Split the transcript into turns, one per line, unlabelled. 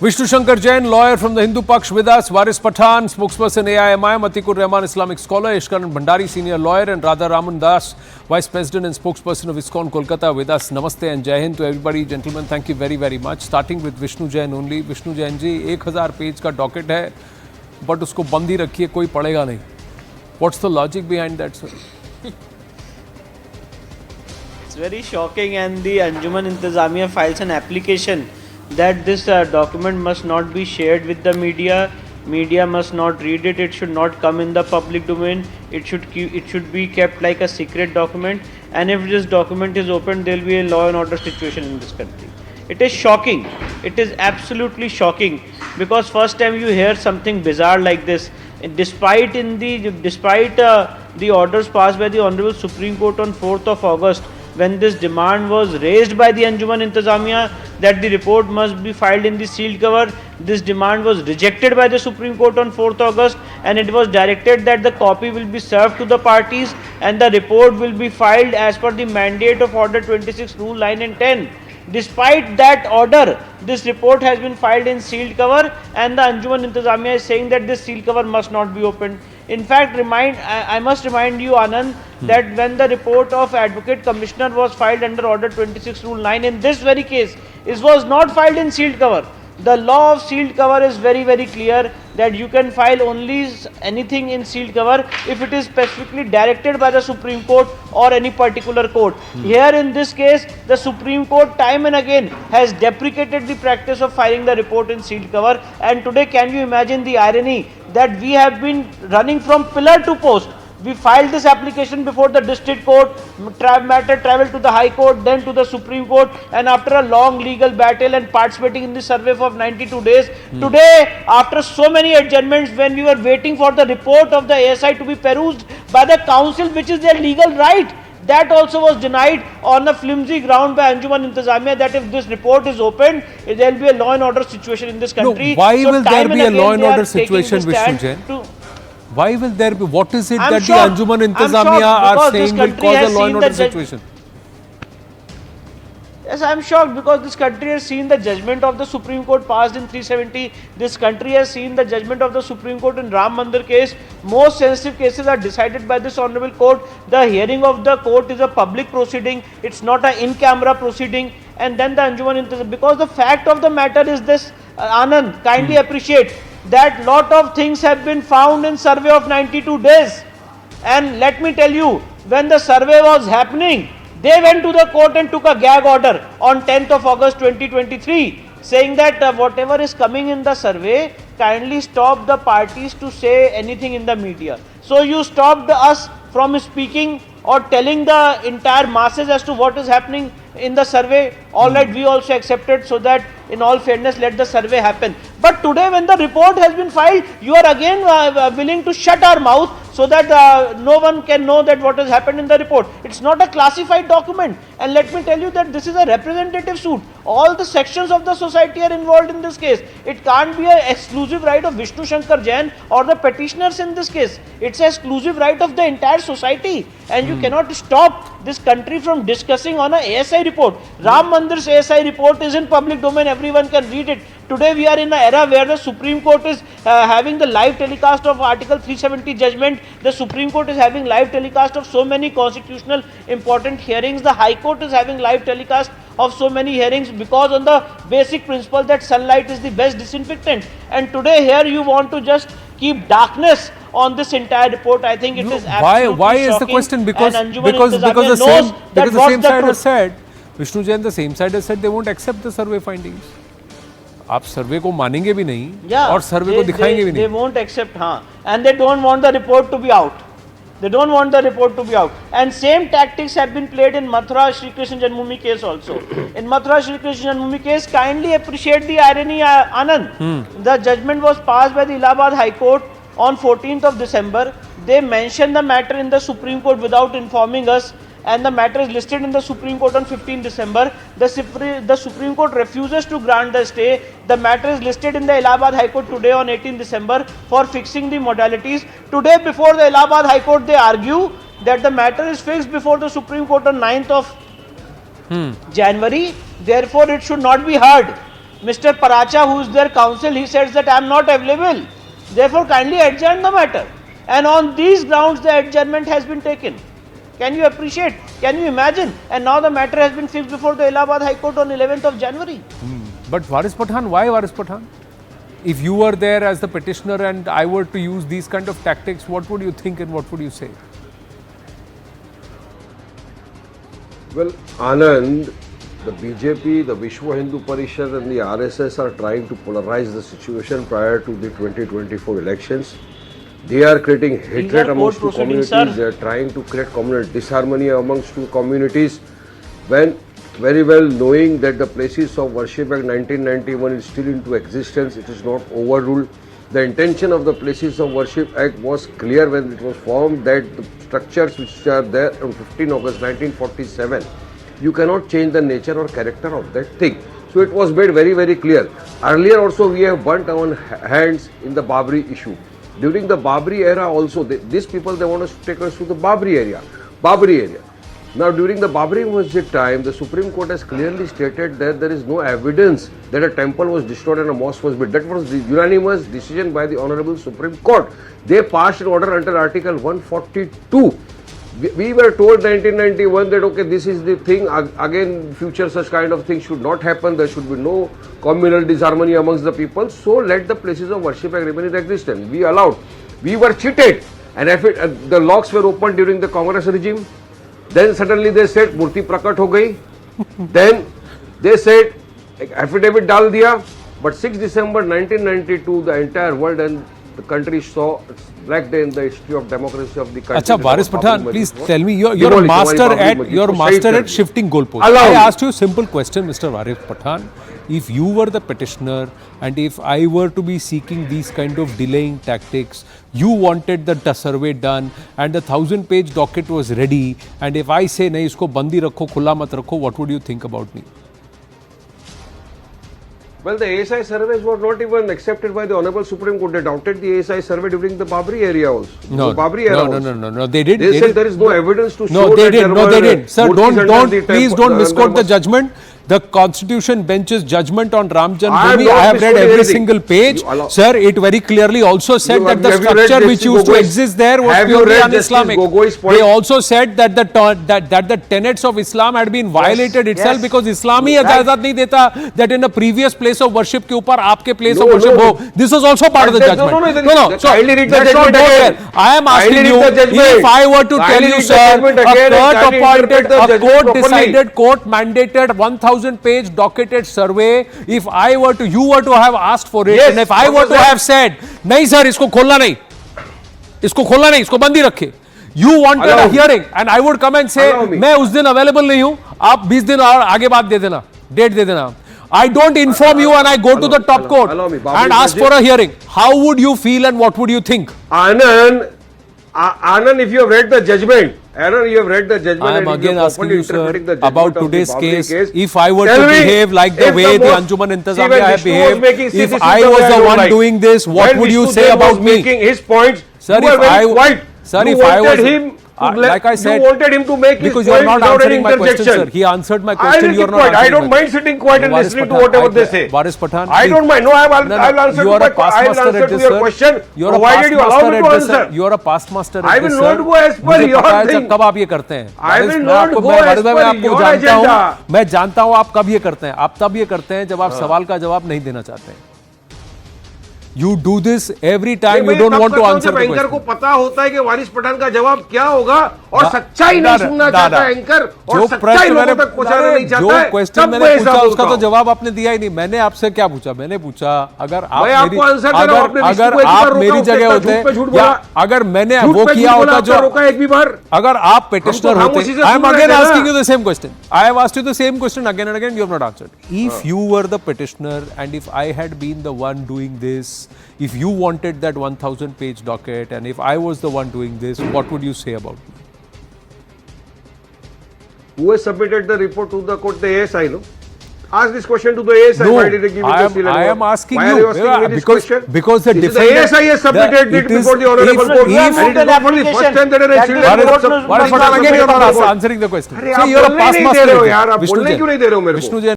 Vishnu Jain, lawyer from the Hindu Paksh with us, Waris Pathan, spokesperson AIMIM, Atikur Rahman, Islamic scholar, Ishkaran Bhandari, senior lawyer, and Radha Raman Das, vice president and spokesperson of ISKCON Kolkata with us. Namaste and Jai Hind to everybody. Gentlemen, thank you very, very much. Starting with Vishnu Jain only. Vishnu Jain ji, 1000 page ka docket hai, but usko bandi rakhiye, koi padega nahi. What's the logic behind that, sir?
It's very shocking, and the Anjuman Intizamiya files an application that this document must not be shared with the media. Media must not read it. It should not come in the public domain. It should be kept like a secret document. And if this document is opened, there will be a law and order situation in this country. It is shocking. It is absolutely shocking, because first time you hear something bizarre like this. Despite the orders passed by the Honorable Supreme Court on 4th of August, when this demand was raised by the Anjuman Intizamiya that the report must be filed in the sealed cover, this demand was rejected by the Supreme Court on 4th August, and it was directed that the copy will be served to the parties and the report will be filed as per the mandate of Order 26, Rule 9 and 10. Despite that order, this report has been filed in sealed cover, and the Anjuman Intizamiya is saying that this sealed cover must not be opened. In fact, I must remind you, Anand, that when the report of Advocate Commissioner was filed under Order 26 Rule 9, in this very case, it was not filed in sealed cover. The law of sealed cover is very, very clear that you can file only anything in sealed cover if it is specifically directed by the Supreme Court or any particular court. Here in this case, the Supreme Court time and again has deprecated the practice of filing the report in sealed cover, and today can you imagine the irony that we have been running from pillar to post. We filed this application before the district court, matter travelled to the High Court, then to the Supreme Court, and after a long legal battle and participating in the survey for 92 days, today, after so many adjournments, when we were waiting for the report of the ASI to be perused by the council, which is their legal right, that also was denied on a flimsy ground by Anjuman Intizamiya that if this report is opened, there will be a law and order situation in this country.
No, why will there be a law and order situation, Vishnu Jain? Why will there be? What is it that the Anjuman Intizamiya are saying will cause a law and order situation?
Yes, I am shocked, because this country has seen the judgment of the Supreme Court passed in 370. This country has seen the judgment of the Supreme Court in Ram Mandir case. Most sensitive cases are decided by this honorable court. The hearing of the court is a public proceeding. It's not an in-camera proceeding. And then the Anjuman Intizamiya, because the fact of the matter is this, Anand, kindly appreciate that lot of things have been found in survey of 92 days. And let me tell you, when the survey was happening, they went to the court and took a gag order on 10th of August 2023, saying that whatever is coming in the survey, kindly stop the parties to say anything in the media. So you stopped us from speaking or telling the entire masses as to what is happening in the survey. All right, we also accepted, so that in all fairness, let the survey happen. But today, when the report has been filed, you are again willing to shut our mouth so that no one can know that what has happened in the report. It's not a classified document. And let me tell you that this is a representative suit. All the sections of the society are involved in this case. It can't be an exclusive right of Vishnu Jain or the petitioners in this case. It's an exclusive right of the entire society. And you cannot stop this country from discussing on a ASI report. Ram Mandir's ASI report is in public domain. Everyone can read it. Today we are in an era where the Supreme Court is having the live telecast of Article 370 judgment. The Supreme Court is having live telecast of so many constitutional important hearings. The High Court is having live telecast of so many hearings, because on the basic principle that sunlight is the best disinfectant. And today here you want to just keep darkness on this entire report. I think it is absolutely
why is the question? Because the same side has said, Vishnu Jain, the same side has said they won't accept the survey findings. आप सर्वे को मानेंगे भी नहीं और सर्वे को दिखाएंगे भी नहीं.
They won't accept, and they don't want the report to be out. They don't want the report to be out. And same tactics have been played in Mathura Shri Krishna Janmabhoomi case also. In Mathura Shri Krishna Janmabhoomi case, kindly appreciate the irony, Anand. The judgment was passed by the Allahabad High Court on 14th of December. They mentioned the matter in the Supreme Court without informing us, and the matter is listed in the Supreme Court on 15 December. The Supreme Court refuses to grant the stay. The matter is listed in the Allahabad High Court today on 18 December for fixing the modalities. Today, before the Allahabad High Court, they argue that the matter is fixed before the Supreme Court on 9th of January. Therefore, it should not be heard. Mr. Paracha, who is their counsel, he says that I am not available. Therefore, kindly adjourn the matter. And on these grounds, the adjournment has been taken. Can you appreciate? Can you imagine? And now the matter has been fixed before the Allahabad High Court on 11th of January.
But Varis Pathan, why Varis Pathan? If you were there as the petitioner and I were to use these kind of tactics, what would you think and what would you say?
Well, Anand, the BJP, the Vishwa Hindu Parishad and the RSS are trying to polarize the situation prior to the 2024 elections. They are creating hatred amongst two communities. They are trying to create communal disharmony amongst two communities, when very well knowing that the Places of Worship Act 1991 is still into existence. It is not overruled. The intention of the Places of Worship Act was clear when it was formed, that the structures which are there on 15 August 1947, you cannot change the nature or character of that thing. So it was made very, very clear. Earlier also we have burnt our hands in the Babri issue. During the Babri era also, these people, they want to take us to the Babri area. Now during the Babri Masjid time, the Supreme Court has clearly stated that there is no evidence that a temple was destroyed and a mosque was built. That was the unanimous decision by the Honorable Supreme Court. They passed an order under Article 142. We were told in 1991 that okay, this is the thing, again future such kind of things should not happen, there should be no communal disharmony amongst the people, so let the Places of Worship Act remain in existence. We allowed, we were cheated, and if the locks were opened during the Congress regime, then suddenly they said Murti Prakat ho gayi, then they said affidavit dal diya, but 6 December 1992 the entire world and the country saw black day in the history of democracy of the country.
Acha, Varis Pathan, please tell me, you're a master at shifting goalposts. I asked you a simple question, Mr. Varis Pathan. If you were the petitioner and if I were to be seeking these kind of delaying tactics, you wanted the survey done and the 1000-page docket was ready, and if I say, nahi, isko bandi rakho, khulla mat rakho, what would you think about me?
Well, the ASI surveys were not even accepted by the Honorable Supreme Court. They doubted the ASI survey during the Babri area also.
No, they did.
They said there is no evidence to show
no, they
that
did.
there
No, they did. Sir, please don't misquote the
temple.
judgment. The Constitution bench's judgment on Ram Janmabhoomi, I have read every single page. Sir, it very clearly also said that the structure which used to exist there was purely un-Islamic. They also said that the tenets of Islam had been violated itself because Islam ही इजाजत नहीं देता that in a previous place of worship के ऊपर आपके place of worship हो. This was also part of the judgment. No. So let's not go there. I am asking you, if I were to tell you, sir, a court-decided, court-mandated 1000-page docketed survey, if I were to, you were to have asked for it, and if I were to have said, nahi sir, isko kholna nahi, isko bandi rakhe. You wanted a hearing, and I would come and say, मैं उस दिन available नहीं हूँ, आप 20 दिन और आगे बात दे देना, date दे देना. I don't inform you and I go to the top court and ask for a hearing. How would you feel and what would you think?
Anand, if you have read the judgment, I am
again asking you, sir, about today's case. If I were to behave like the way the Anjuman Intizamiya have behaved, if I was the one doing this, what would you say about me?
His points,
sir, if I was him, like I said,
you wanted him to make his
because you are not answering my question, sir. He answered my question. You are not answering.
I don't mind sitting quiet and listening to whatever they say.
Varis Pathan,
I don't mind. No, I'll answer to your question. Provided you allow me to answer.
You are a past master at this.
I will not go as per your thing.
कब आप ये करते हैं?
I will not go as per your agenda.
मैं जानता हूँ आप कब ये करते हैं. आप तब ये करते हैं जब आप सवाल का जवाब नहीं देना चाहते हैं. You do this every time you don't want to answer the question.
Anchor को पता होता है कि वारिस पठान का जवाब क्या होगा और सच्चाई नहीं सुनना चाहता एंकर और सच्चाई लोगों तक पहुंचाना नहीं चाहता है.
जो क्वेश्चन मैंने पूछा उसका तो जवाब आपने दिया ही नहीं. मैंने आपसे क्या पूछा? मैंने पूछा अगर आप मेरी जगह होते या अगर मैंने वो किया होता जो अगर आप पेटिशनर होते. I am again asking you the same question. I have asked you the same question again and again. You have not answered. If you were the petitioner and if I had been the one doing this, if you wanted that 1000-page docket and if I was the one doing this, what would you say about me?
Who has submitted the report to the court? The ASI, no? Ask this question to the ASI.
No,
why did they give it the seal?
I am asking
why
you.
Are you asking me this question?
Because the
ASI has submitted it before the honorable court.
And it is not
the first time that a children
again you are answering the question. So you are a past master. Vishnu Jain.